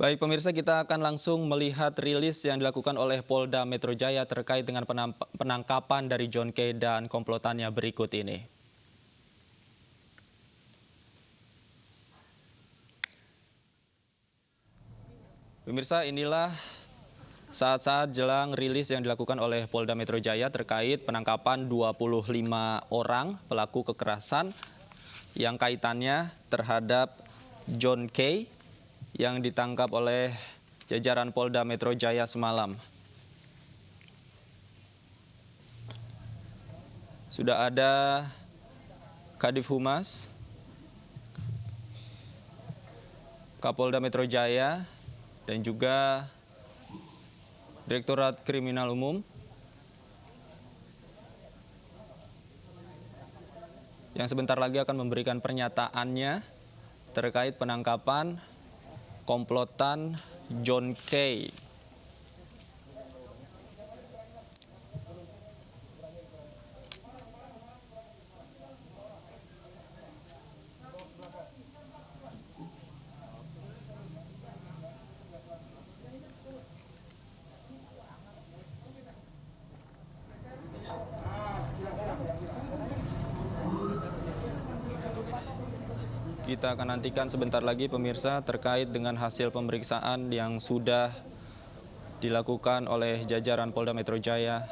Baik pemirsa, kita akan langsung melihat rilis yang dilakukan oleh Polda Metro Jaya terkait dengan penangkapan dari John K. dan komplotannya berikut ini. Pemirsa, inilah saat-saat jelang rilis yang dilakukan oleh Polda Metro Jaya terkait penangkapan 25 orang pelaku kekerasan yang kaitannya terhadap John K. yang ditangkap oleh jajaran Polda Metro Jaya semalam. Sudah ada Kadif Humas, Kapolda Metro Jaya, dan juga Direktorat Kriminal Umum yang sebentar lagi akan memberikan pernyataannya terkait penangkapan komplotan John K. Kita akan nantikan sebentar lagi pemirsa terkait dengan hasil pemeriksaan yang sudah dilakukan oleh jajaran Polda Metro Jaya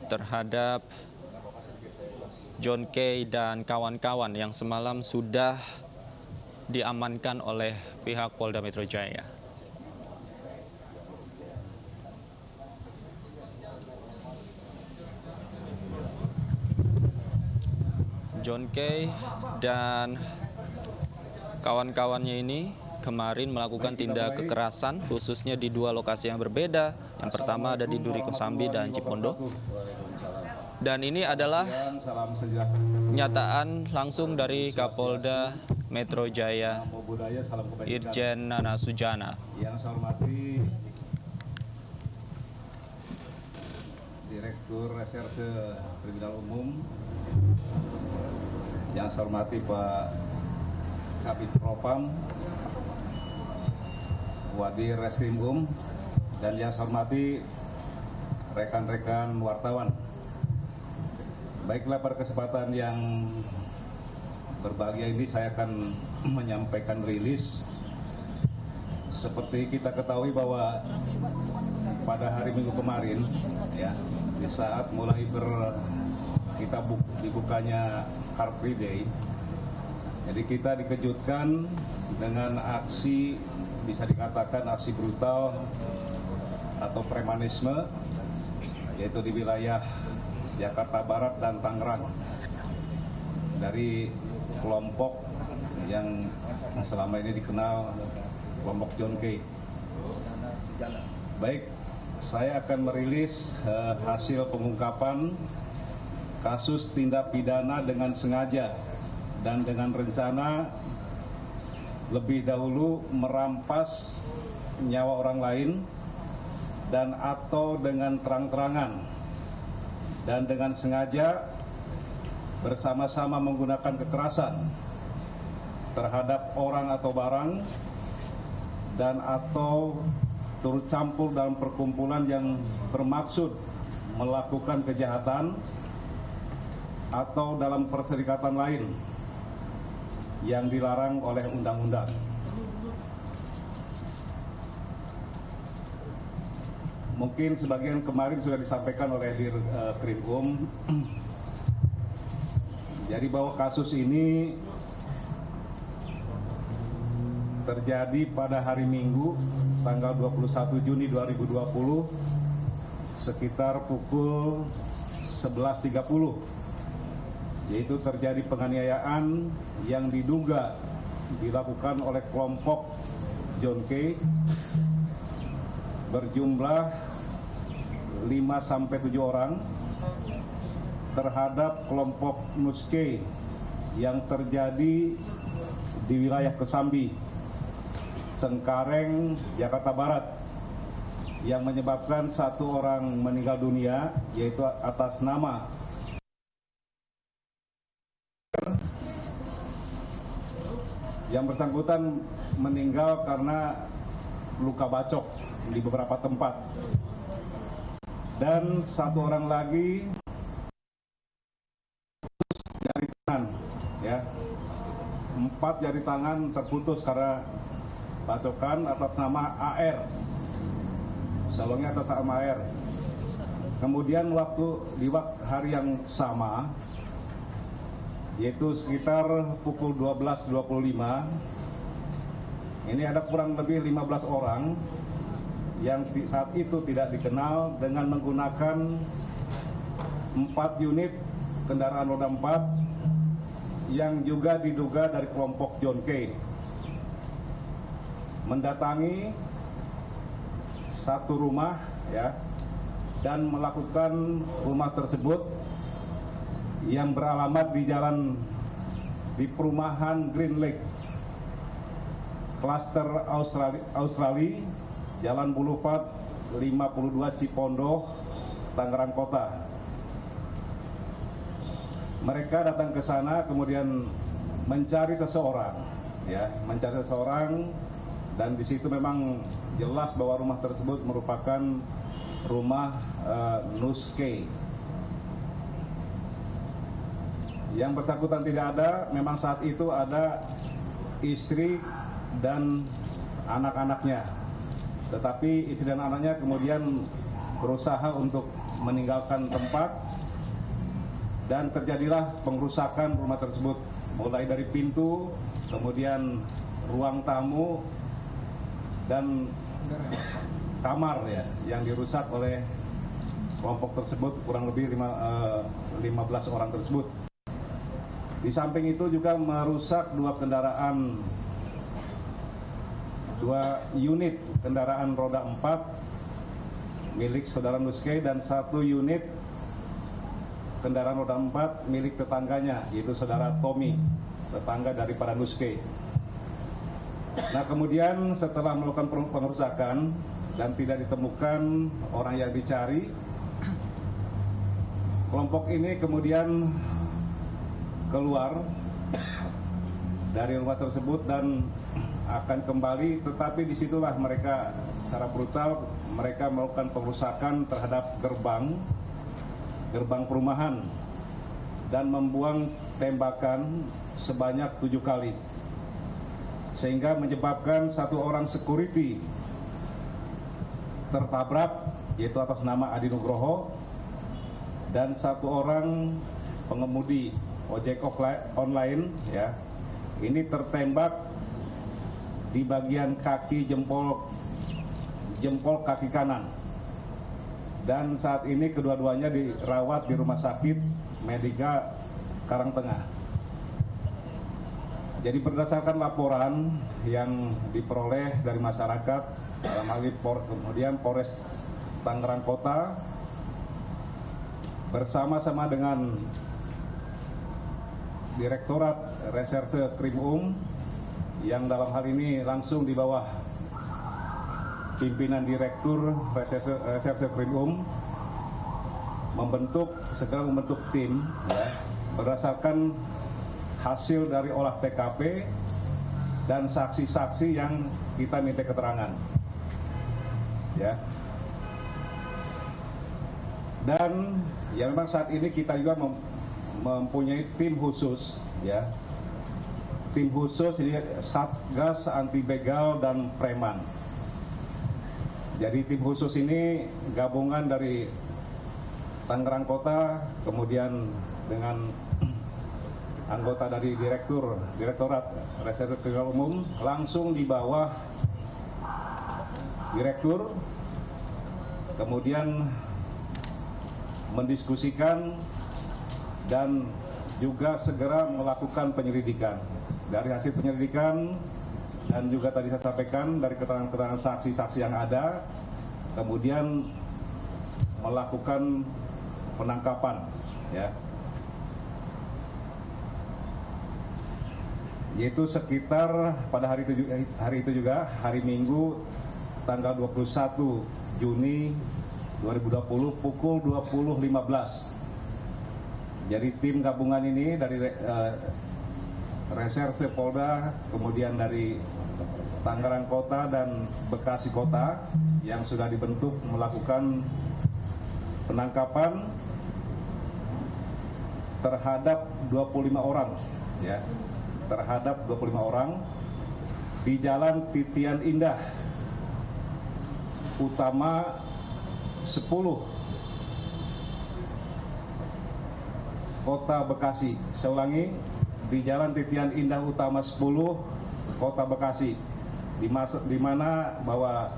terhadap John K. dan kawan-kawan yang semalam sudah diamankan oleh pihak Polda Metro Jaya. John K. dan kawan-kawannya ini kemarin melakukan tindak kekerasan khususnya di dua lokasi yang berbeda. Yang pertama ada di Duri Kosambi dan Cipondo. Dan ini adalah pernyataan langsung dari Kapolda Metro Jaya, Irjen Nana Sujana. Yang saya hormati Direktur Reserse Kriminal Umum, yang saya hormati Pak Kabid Propam, Wadir Reskrimum, dan yang saya hormati rekan-rekan wartawan. Baiklah, pada kesempatan yang berbahagia ini saya akan menyampaikan rilis. Seperti kita ketahui bahwa pada hari Minggu kemarin, ya, di saat mulai dibukanya Car Free Day, jadi kita dikejutkan dengan aksi, bisa dikatakan aksi brutal atau premanisme, yaitu di wilayah Jakarta Barat dan Tangerang, dari kelompok yang selama ini dikenal kelompok John K. Baik, saya akan merilis hasil pengungkapan kasus tindak pidana dengan sengaja dan dengan rencana lebih dahulu merampas nyawa orang lain dan atau dengan terang-terangan dan dengan sengaja bersama-sama menggunakan kekerasan terhadap orang atau barang dan atau turut campur dalam perkumpulan yang bermaksud melakukan kejahatan atau dalam perserikatan lain yang dilarang oleh undang-undang. Mungkin sebagian kemarin sudah disampaikan oleh Krimum. Jadi bahwa kasus ini terjadi pada hari Minggu tanggal 21 Juni 2020 sekitar pukul 11.30. Yaitu terjadi penganiayaan yang diduga dilakukan oleh kelompok John K. berjumlah 5-7 orang terhadap kelompok Nus K yang terjadi di wilayah Kosambi, Cengkareng, Jakarta Barat, yang menyebabkan 1 orang meninggal dunia, yaitu atas nama Yang bersangkutan meninggal karena luka bacok di beberapa tempat. Dan satu orang lagi jari tangan, ya, 4 jari tangan terputus karena bacokan atas nama AR. Salongnya atas nama AR. Kemudian di hari yang sama, yaitu sekitar pukul 12.25, ini ada kurang lebih 15 orang yang saat itu tidak dikenal dengan menggunakan 4 unit kendaraan roda 4 yang juga diduga dari kelompok John K. Mendatangi satu rumah, ya, dan melakukan rumah tersebut yang beralamat di perumahan Green Lake, Klaster Australia, Jalan Boulevard 52 Cipondoh, Tangerang Kota. Mereka datang ke sana kemudian mencari seseorang, ya, dan di situ memang jelas bahwa rumah tersebut merupakan rumah Nuske. Yang bersangkutan tidak ada, memang saat itu ada istri dan anak-anaknya. Tetapi istri dan anaknya kemudian berusaha untuk meninggalkan tempat dan terjadilah pengrusakan rumah tersebut. Mulai dari pintu, kemudian ruang tamu, dan kamar, ya, yang dirusak oleh kelompok tersebut, kurang lebih 15 orang tersebut. Di samping itu juga merusak 2 unit kendaraan roda 4 milik saudara Nuske dan 1 unit kendaraan roda 4 milik tetangganya, yaitu saudara Tommy, tetangga daripada Nuske. Nah, kemudian setelah melakukan pengerusakan dan tidak ditemukan orang yang dicari, kelompok ini kemudian keluar dari rumah tersebut dan akan kembali, tetapi disitulah mereka secara brutal melakukan pengerusakan terhadap gerbang perumahan dan membuang tembakan sebanyak 7 kali, sehingga menyebabkan 1 orang security tertabrak, yaitu atas nama Adi Nugroho, dan 1 orang pengemudi ojek online, ya, ini tertembak di bagian kaki jempol kaki kanan, dan saat ini kedua-duanya dirawat di Rumah Sakit Medika Karangtengah. Jadi berdasarkan laporan yang diperoleh dari masyarakat, dalam hal ini kemudian Polres Tangerang Kota bersama-sama dengan Direktorat Reserse Krimum, yang dalam hal ini langsung di bawah pimpinan Direktur Reserse Krimum, segera membentuk tim, ya, berdasarkan hasil dari olah TKP dan saksi-saksi yang kita minta keterangan, ya. Dan ya memang saat ini kita juga mempunyai tim khusus, ya. Tim khusus ini Satgas Anti Begal dan Preman. Jadi tim khusus ini gabungan dari Tangerang Kota, kemudian dengan anggota dari Direktorat Reserse Krimum, langsung di bawah Direktur, kemudian mendiskusikan dan juga segera melakukan penyelidikan. Dari hasil penyelidikan dan juga tadi saya sampaikan dari keterangan saksi-saksi yang ada, kemudian melakukan penangkapan, ya, yaitu sekitar pada hari itu juga hari Minggu tanggal 21 Juni 2020 pukul 20.15. Jadi tim gabungan ini dari Reserse Polda, kemudian dari Tangerang Kota dan Bekasi Kota yang sudah dibentuk melakukan penangkapan terhadap 25 orang, ya, terhadap 25 orang di Jalan Titian Indah Utama 10 Kota Bekasi. Saya ulangi, di Jalan Titian Indah Utama 10 Kota Bekasi, di mana bahwa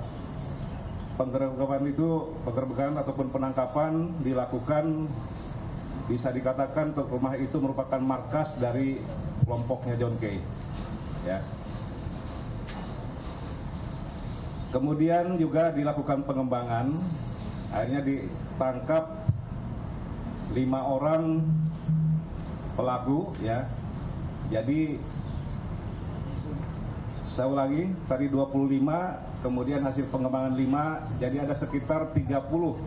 penggerbekan ataupun penangkapan dilakukan, bisa dikatakan rumah itu merupakan markas dari kelompoknya John K. Ya. Kemudian juga dilakukan pengembangan, akhirnya ditangkap 5 orang pelaku, ya. Jadi saya ulangi, tadi 25, kemudian hasil pengembangan 5, jadi ada sekitar 30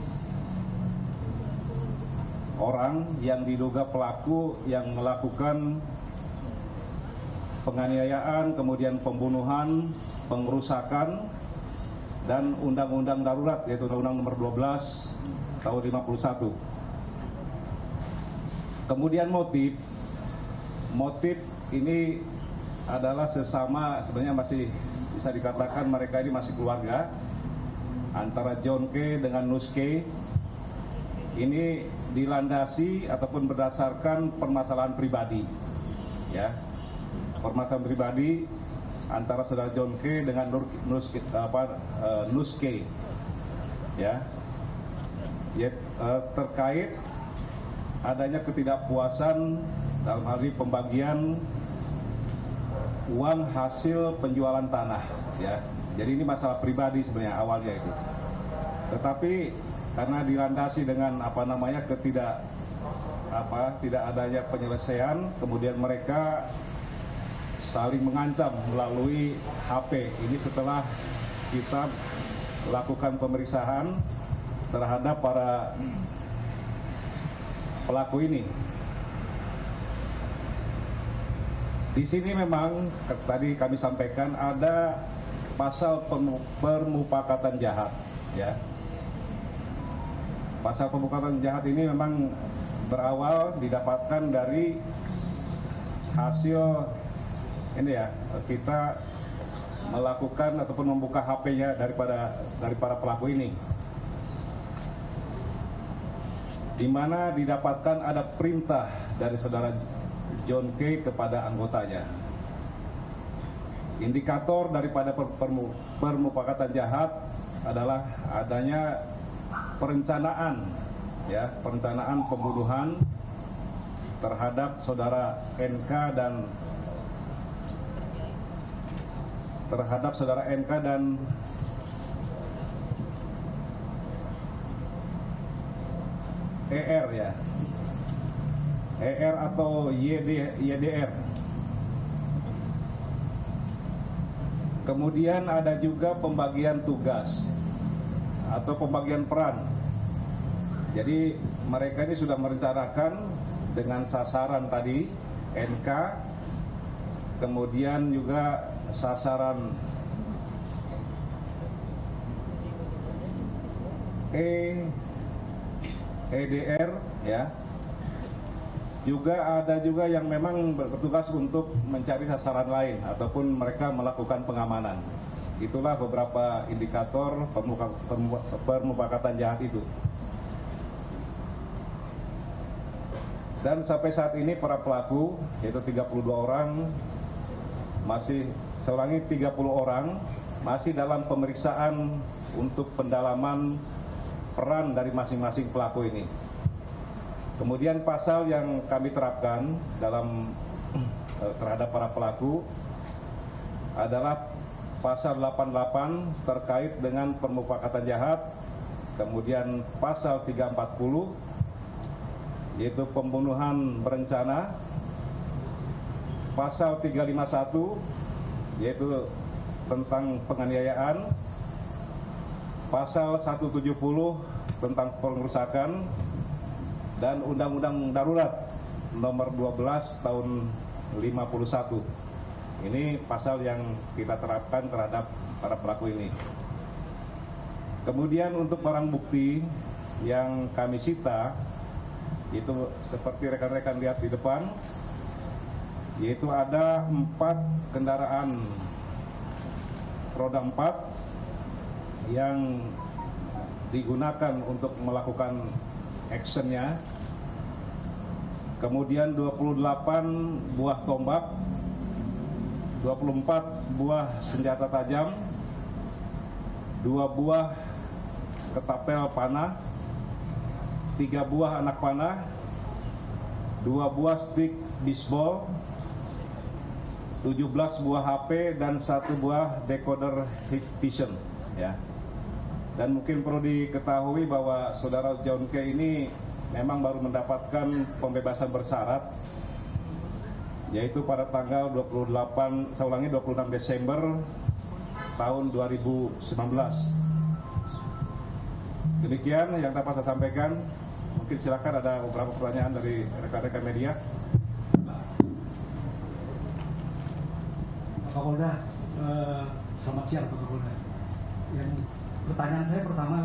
orang yang diduga pelaku yang melakukan penganiayaan, kemudian pembunuhan, pengerusakan, dan undang-undang darurat, yaitu Undang-Undang Nomor 12 Tahun 51. Kemudian motif ini adalah sesama, sebenarnya masih bisa dikatakan mereka ini masih keluarga, antara John K dengan Nus K. Ini dilandasi ataupun berdasarkan permasalahan pribadi, ya, permasalahan pribadi antara saudara John K dengan Nus K, ya, terkait adanya ketidakpuasan dalam hal ini pembagian uang hasil penjualan tanah, ya. Jadi ini masalah pribadi sebenarnya awalnya itu. Tetapi karena dilandasi dengan tidak adanya penyelesaian, kemudian mereka saling mengancam melalui HP. Ini setelah kita lakukan pemeriksaan terhadap para pelaku ini. Di sini memang tadi kami sampaikan ada pasal permufakatan jahat, ya. Pasal permufakatan jahat ini memang berawal didapatkan dari hasil ini, ya, kita melakukan ataupun membuka HP-nya dari para pelaku ini, di mana didapatkan ada perintah dari saudara John K kepada anggotanya. Indikator daripada permufakatan jahat adalah adanya perencanaan, ya, perencanaan pembunuhan terhadap saudara NK dan ER, ya, ER atau YDR. Kemudian ada juga pembagian tugas atau pembagian peran. Jadi mereka ini sudah merencanakan dengan sasaran tadi NK, kemudian juga sasaran EDR, ya. Juga ada juga yang memang bertugas untuk mencari sasaran lain ataupun mereka melakukan pengamanan. Itulah beberapa indikator permufakatan jahat itu. Dan sampai saat ini para pelaku, yaitu 32 orang, masih, saya ulangi, 30 orang masih dalam pemeriksaan untuk pendalaman peran dari masing-masing pelaku ini. Kemudian pasal yang kami terapkan terhadap para pelaku adalah pasal 88 terkait dengan permufakatan jahat, kemudian pasal 340 yaitu pembunuhan berencana, pasal 351 yaitu tentang penganiayaan, pasal 170 tentang pengerusakan, dan Undang-Undang Darurat Nomor 12 Tahun Ini pasal yang kita terapkan terhadap para pelaku ini. Kemudian untuk barang bukti yang kami sita, itu seperti rekan-rekan lihat di depan, yaitu ada 4 kendaraan roda 4 yang digunakan untuk melakukan actionnya. Kemudian 28 buah tombak, 24 buah senjata tajam, 2 buah ketapel panah, 3 buah anak panah, 2 buah stick bisbol, 17 buah HP dan 1 buah decoder Hikvision, ya. Dan mungkin perlu diketahui bahwa saudara John K ini memang baru mendapatkan pembebasan bersyarat, yaitu pada tanggal 26 Desember tahun 2019. Demikian yang dapat saya sampaikan. Mungkin silakan ada beberapa pertanyaan dari rekan-rekan media. Pak Kapolda, selamat siang Pak Kapolda. Yang pertanyaan saya pertama,